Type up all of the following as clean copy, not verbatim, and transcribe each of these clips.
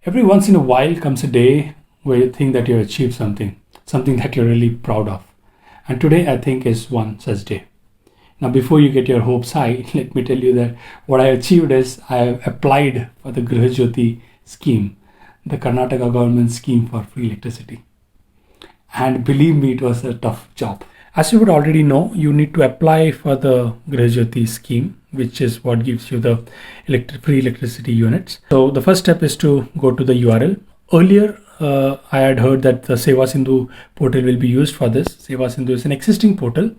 Every once in a while comes a day where you think that you achieved something that you're really proud of. And today I think is one such day. Now, before you get your hopes high, let me tell you that what I achieved is I have applied for the Gruha Jyothi scheme, the Karnataka government scheme for free electricity. And believe me, it was a tough job. As you would already know, you need to apply for the Gruha Jyothi scheme, which is what gives you the free electricity units. So the first step is to go to the URL. Earlier, I had heard that the Seva Sindhu portal will be used for this. Seva Sindhu is an existing portal,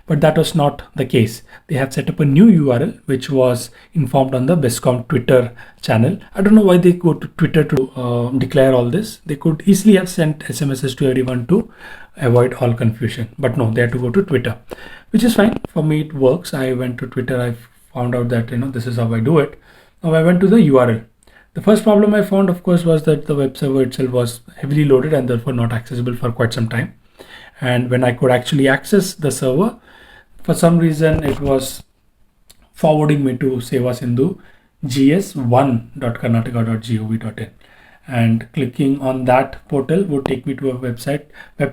but that was not the case. They have set up a new URL, which was informed on the BESCOM Twitter channel. I don't know why they go to Twitter to declare all this. They could easily have sent SMSs to everyone to avoid all confusion, but no, they had to go to Twitter, which is fine. For me, it works. I went to Twitter. I found out that, this is how I do it. Now I went to the URL. The first problem I found, of course, was that the web server itself was heavily loaded and therefore not accessible for quite some time. And when I could actually access the server, for some reason, it was forwarding me to Seva Sindhu gs1.karnataka.gov.in. And clicking on that portal would take me to a web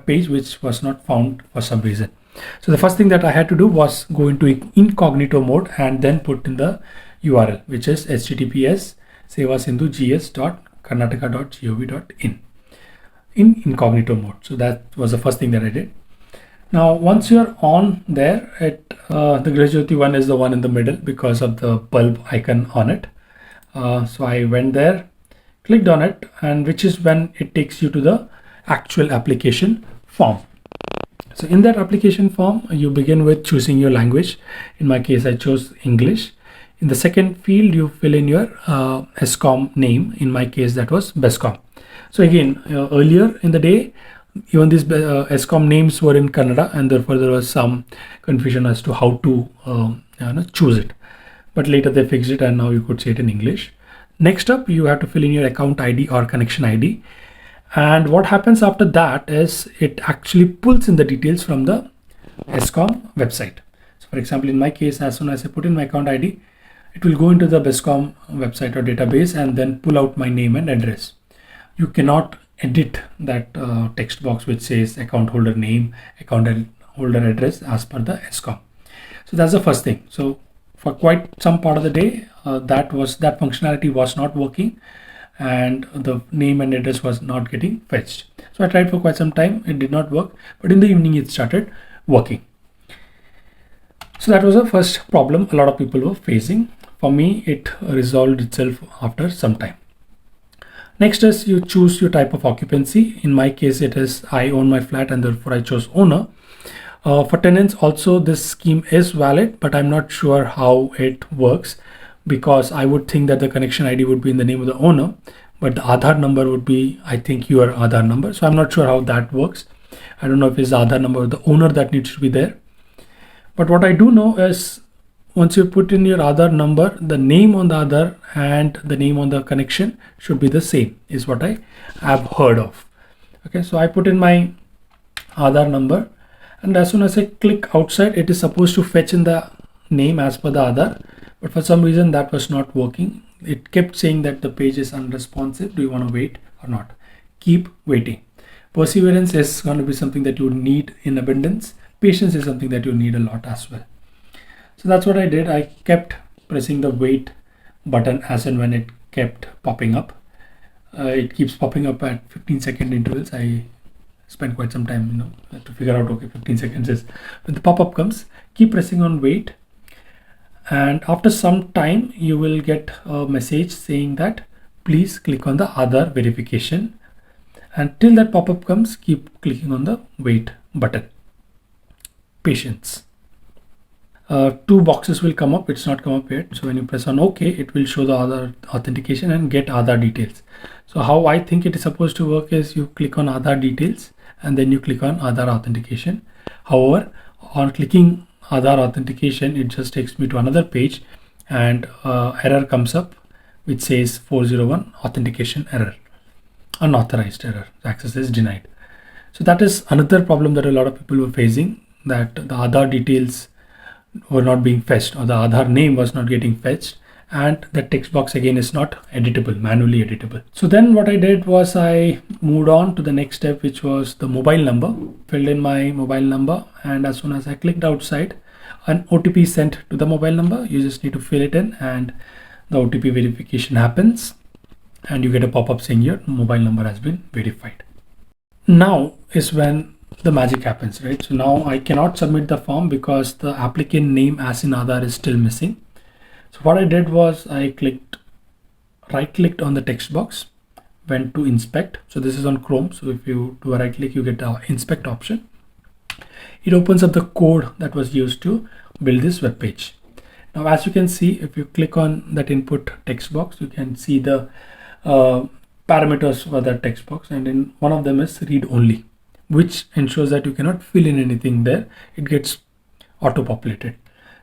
page which was not found for some reason. So the first thing that I had to do was go into incognito mode and then put in the URL, which is https sevasindhugs.karnataka.gov.in in incognito mode. So that was the first thing that I did. Now, once you're on there, the Gruha Jyothi one is the one in the middle because of the bulb icon on it. So I went there, clicked on it, and which is when it takes you to the actual application form. So in that application form, you begin with choosing your language. In my case, I chose English. In the second field, you fill in your ESCOM name. In my case, that was BESCOM. So again, earlier in the day, even these ESCOM names were in Kannada, and therefore there was some confusion as to how to choose it. But later they fixed it, and now you could say it in English. Next up, you have to fill in your account ID or connection ID. And what happens after that is it actually pulls in the details from the ESCOM website. So for example, in my case, as soon as I put in my account ID, it will go into the BESCOM website or database and then pull out my name and address. You cannot edit that text box which says account holder name, account holder address as per the ESCOM. So that's the first thing. So for quite some part of the day, that functionality was not working and the name and address was not getting fetched. So I tried for quite some time. It did not work, but in the evening it started working. So that was the first problem a lot of people were facing. For me, it resolved itself after some time. Next is you choose your type of occupancy. In my case, it is I own my flat and therefore I chose owner. For tenants also, this scheme is valid, but I'm not sure how it works because I would think that the connection ID would be in the name of the owner, but the Aadhaar number would be, I think, your Aadhaar number. So I'm not sure how that works. I don't know if it's the Aadhaar number of the owner that needs to be there. But what I do know is once you put in your Aadhaar number, the name on the Aadhaar and the name on the connection should be the same, is what I have heard of. Okay, so I put in my Aadhaar number, and as soon as I click outside, it is supposed to fetch in the name as per the Aadhaar, but for some reason that was not working. It kept saying that the page is unresponsive. Do you want to wait or not? Keep waiting. Perseverance is going to be something that you need in abundance. Patience is something that you need a lot as well. So that's what I did. I kept pressing the wait button as and when it kept popping up. It keeps popping up at 15-second intervals. I spent quite some time, to figure out, okay, 15 seconds is when the pop-up comes. Keep pressing on wait. And after some time, you will get a message saying that please click on the Aadhaar verification. And till that pop-up comes, keep clicking on the wait button. Patience. Two boxes will come up. It's not come up yet. So when you press on OK, it will show the Aadhaar authentication and get Aadhaar details. So how I think it is supposed to work is you click on Aadhaar details and then you click on Aadhaar authentication. However, on clicking Aadhaar authentication, it just takes me to another page and error comes up which says 401 authentication error, unauthorized error, access is denied. So that is another problem that a lot of people were facing, that the Aadhaar details were not being fetched or the Aadhaar name was not getting fetched, and the text box again is not editable, manually editable. So then what I did was I moved on to the next step, which was the mobile number. Filled in my mobile number, and as soon as I clicked outside, an OTP is sent to the mobile number. You just need to fill it in and the OTP verification happens and you get a pop-up saying your mobile number has been verified. Now is when the magic happens, right? So now I cannot submit the form because the applicant name as in Aadhaar is still missing. So what I did was I right clicked on the text box, went to inspect. So this is on Chrome. So if you do a right click, you get the inspect option. It opens up the code that was used to build this web page. Now, as you can see, if you click on that input text box, you can see the parameters for that text box, and in one of them is read only, which ensures that you cannot fill in anything there. It gets auto populated.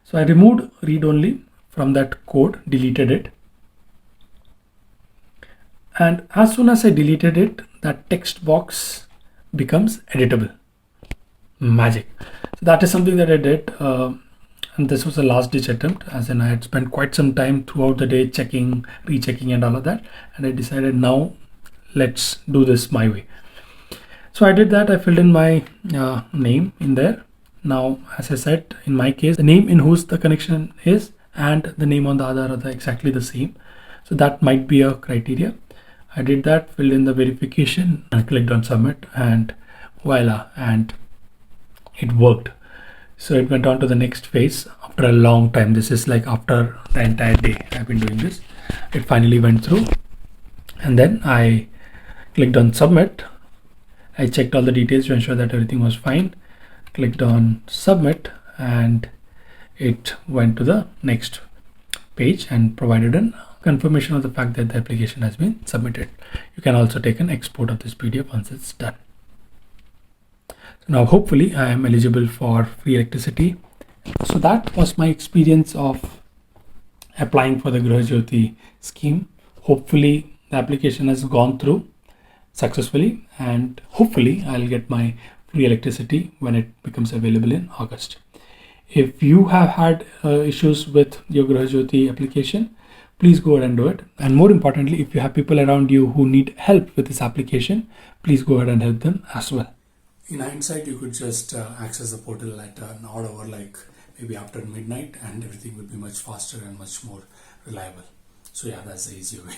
So I removed read only from that code, deleted it. And as soon as I deleted it, that text box becomes editable. Magic. So that is something that I did. And this was a last ditch attempt, as in I had spent quite some time throughout the day checking, rechecking and all of that. And I decided now let's do this my way. So I did that. I filled in my name in there. Now, as I said, in my case, the name in whose the connection is and the name on the Aadhaar are exactly the same. So that might be a criteria. I did that, filled in the verification and clicked on submit, and voila, and it worked. So it went on to the next phase after a long time. This is like after the entire day I've been doing this. It finally went through, and then I clicked on submit. I checked all the details to ensure that everything was fine. Clicked on submit, and it went to the next page and provided a confirmation of the fact that the application has been submitted. You can also take an export of this PDF once it's done. Now, hopefully I am eligible for free electricity. So that was my experience of applying for the Gruha Jyothi scheme. Hopefully the application has gone through successfully, and hopefully I'll get my free electricity when it becomes available in August. If you have had issues with your Gruha Jyothi application, please go ahead and do it. And more importantly, if you have people around you who need help with this application, please go ahead and help them as well. In hindsight, you could just access the portal at an odd hour, like maybe after midnight, and everything will be much faster and much more reliable. So yeah, that's the easy way.